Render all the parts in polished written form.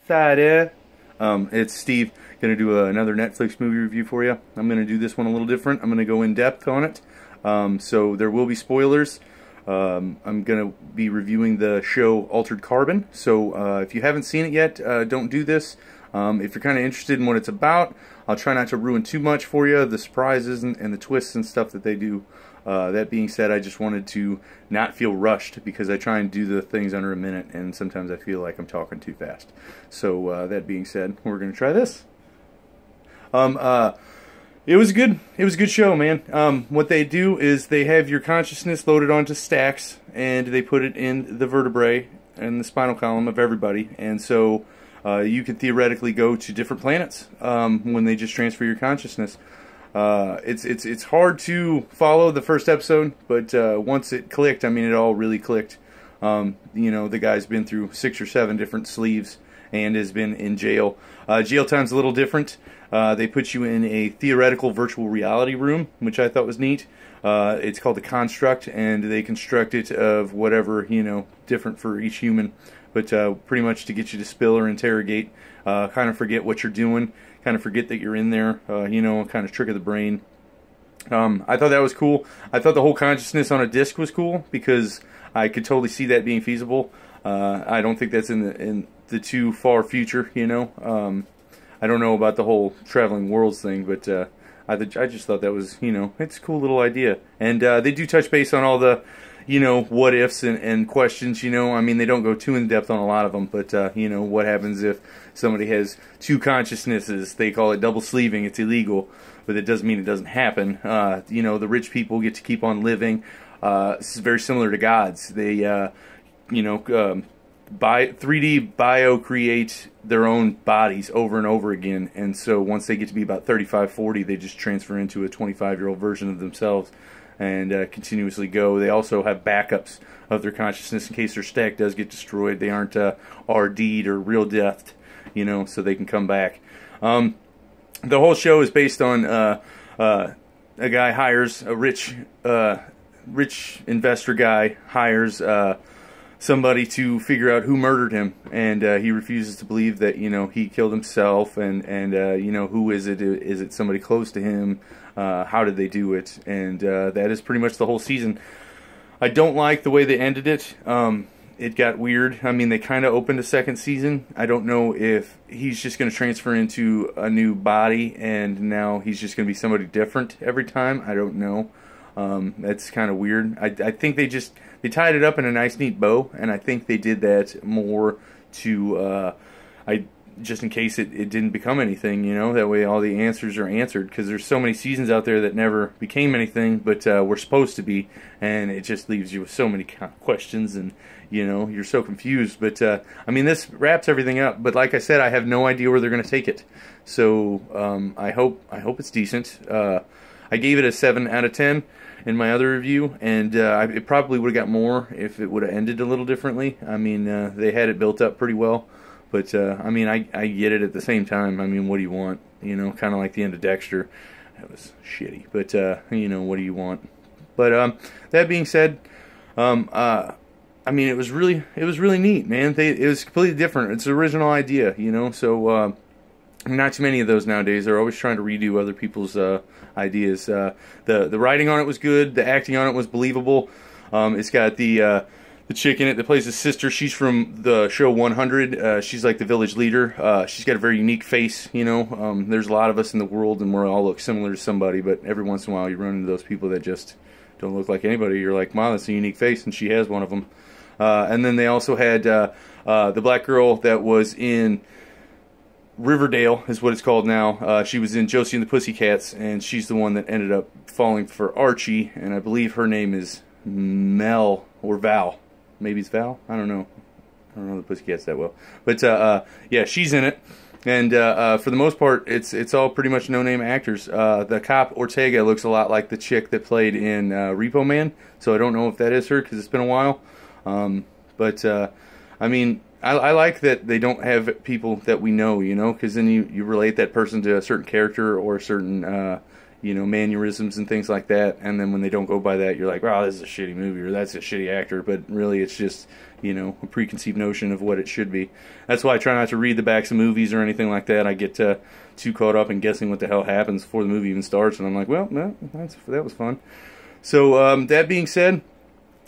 Friday. It's Steve. Gonna do another Netflix movie review for you. I'm gonna do this one a little different. I'm gonna go in depth on it. So there will be spoilers. I'm gonna be reviewing the show Altered Carbon. So if you haven't seen it yet, don't do this. If you're kind of interested in what it's about, I'll try not to ruin too much for you, the surprises and the twists and stuff that they do. That being said, I just wanted to not feel rushed because I try and do the things under a minute, and sometimes I feel like I'm talking too fast. So that being said, we're going to try this. It was good. It was a good show, man. What they do is they have your consciousness loaded onto stacks, and they put it in the vertebrae and the spinal column of everybody, and so you could theoretically go to different planets when they just transfer your consciousness. It's hard to follow the first episode, but once it clicked, I mean, it all really clicked. You know, the guy's been through 6 or 7 different sleeves and has been in jail. Jail time's a little different. They put you in a theoretical virtual reality room, which I thought was neat. It's called the Construct, and they construct it of whatever, you know, different for each human, but pretty much to get you to spill or interrogate, kind of forget what you're doing, kind of forget that you're in there, you know, kind of trick of the brain. I thought that was cool. I thought the whole consciousness on a disc was cool because I could totally see that being feasible. I don't think that's in the too far future, you know. I don't know about the whole traveling worlds thing, but I just thought that was, you know, it's a cool little idea. And they do touch base on all the, you know, what ifs and questions, you know. I mean, they don't go too in depth on a lot of them, but, you know, what happens if somebody has 2 consciousnesses? They call it double sleeving. It's illegal, but it doesn't mean it doesn't happen. You know, the rich people get to keep on living. This is very similar to gods. They, you know, 3D bio create their own bodies over and over again, and so once they get to be about 35, 40, they just transfer into a 25-year-old version of themselves and continuously go. They also have backups of their consciousness in case their stack does get destroyed. They aren't RD'd or real deathed, you know, so they can come back. The whole show is based on a guy hires a rich investor guy hires somebody to figure out who murdered him, and he refuses to believe that, you know, he killed himself, and you know, who is it? Is it somebody close to him? How did they do it? And that is pretty much the whole season. I don't like the way they ended it. It got weird. I mean, they kind of opened a second season. I don't know if he's just going to transfer into a new body and now he's just going to be somebody different every time. I don't know. That's kind of weird. I think they tied it up in a nice, neat bow, and I think they did that more to, just in case it didn't become anything, you know, that way all the answers are answered, because there's so many seasons out there that never became anything, but were supposed to be, and it just leaves you with so many questions, and, you know, you're so confused. But, I mean, this wraps everything up, but like I said, I have no idea where they're going to take it, so I hope it's decent. I gave it a 7 out of 10 in my other review, and it probably would have got more if it would have ended a little differently. I mean, they had it built up pretty well, but I mean, I get it at the same time. I mean, what do you want? You know, kind of like the end of Dexter. That was shitty, but you know, what do you want? But that being said, I mean, it was really neat, man. It was completely different. It's an original idea, you know. So not too many of those nowadays. They're always trying to redo other people's ideas. The writing on it was good. The acting on it was believable. It's got the chick in it that plays his sister. She's from the show 100. She's like the village leader. She's got a very unique face, you know. There's a lot of us in the world, and we all look similar to somebody, but every once in a while you run into those people that just don't look like anybody. You're like, wow, that's a unique face, and she has one of them. And then they also had the black girl that was in Riverdale, is what it's called now. She was in Josie and the Pussycats, and she's the one that ended up falling for Archie, and I believe her name is Mel or Val. Maybe it's Val? I don't know. I don't know the Pussycats that well. But yeah, she's in it, and for the most part, it's all pretty much no-name actors. The cop Ortega looks a lot like the chick that played in Repo Man, so I don't know if that is her because it's been a while. But I mean, I like that they don't have people that we know, you know, because then you relate that person to a certain character or a certain, you know, mannerisms and things like that, and then when they don't go by that, you're like, wow, this is a shitty movie, or that's a shitty actor, but really it's just, you know, a preconceived notion of what it should be. That's why I try not to read the backs of movies or anything like that. I get too caught up in guessing what the hell happens before the movie even starts, and I'm like, well, no, that was fun. So, that being said,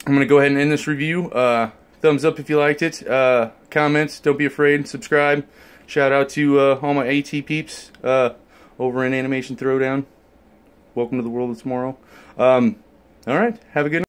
I'm going to go ahead and end this review. Thumbs up if you liked it. Comments, don't be afraid, subscribe. Shout out to all my AT peeps over in Animation Throwdown. Welcome to the world of tomorrow. Alright, have a good night.